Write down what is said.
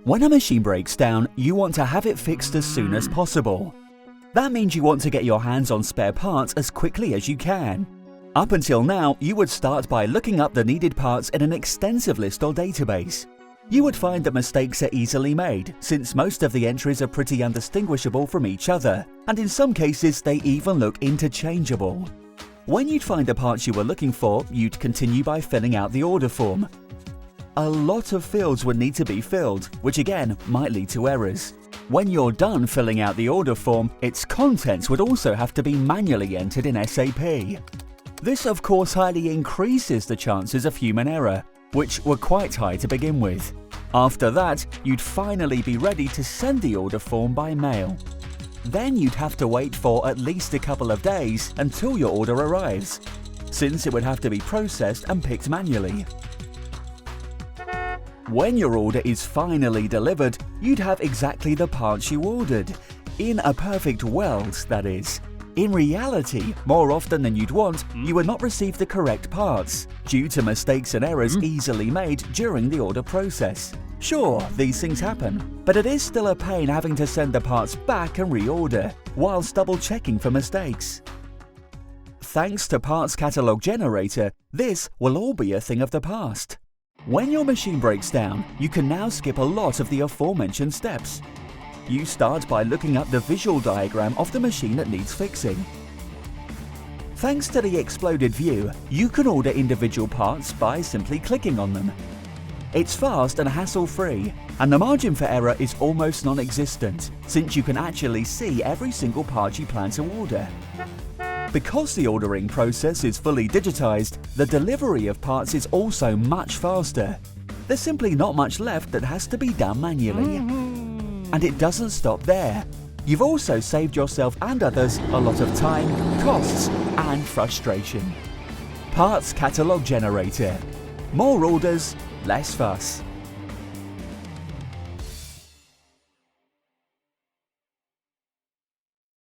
When a machine breaks down, you want to have it fixed as soon as possible. That means you want to get your hands on spare parts as quickly as you can. Up until now, you would start by looking up the needed parts in an extensive list or database. You would find that mistakes are easily made, since most of the entries are pretty undistinguishable from each other, and in some cases they even look interchangeable. When you'd find the parts you were looking for, you'd continue by filling out the order form. A lot of fields would need to be filled, which again might lead to errors. When you're done filling out the order form, its contents would also have to be manually entered in SAP. This of course highly increases the chances of human error, which were quite high to begin with. After that, you'd finally be ready to send the order form by mail. Then you'd have to wait for at least a couple of days until your order arrives, since it would have to be processed and picked manually. When your order is finally delivered, you'd have exactly the parts you ordered. In a perfect world, that is. In reality, more often than you'd want, you would not receive the correct parts, due to mistakes and errors easily made during the order process. Sure, these things happen, but it is still a pain having to send the parts back and reorder, whilst double-checking for mistakes. Thanks to PartsCatalogGenerator, this will all be a thing of the past. When your machine breaks down, you can now skip a lot of the aforementioned steps. You start by looking up the visual diagram of the machine that needs fixing. Thanks to the exploded view, you can order individual parts by simply clicking on them. It's fast and hassle-free, and the margin for error is almost non-existent, since you can actually see every single part you plan to order. Because the ordering process is fully digitized, the delivery of parts is also much faster. There's simply not much left that has to be done manually. And it doesn't stop there. You've also saved yourself and others a lot of time, costs, and frustration. Parts Catalog Generator. More orders, less fuss.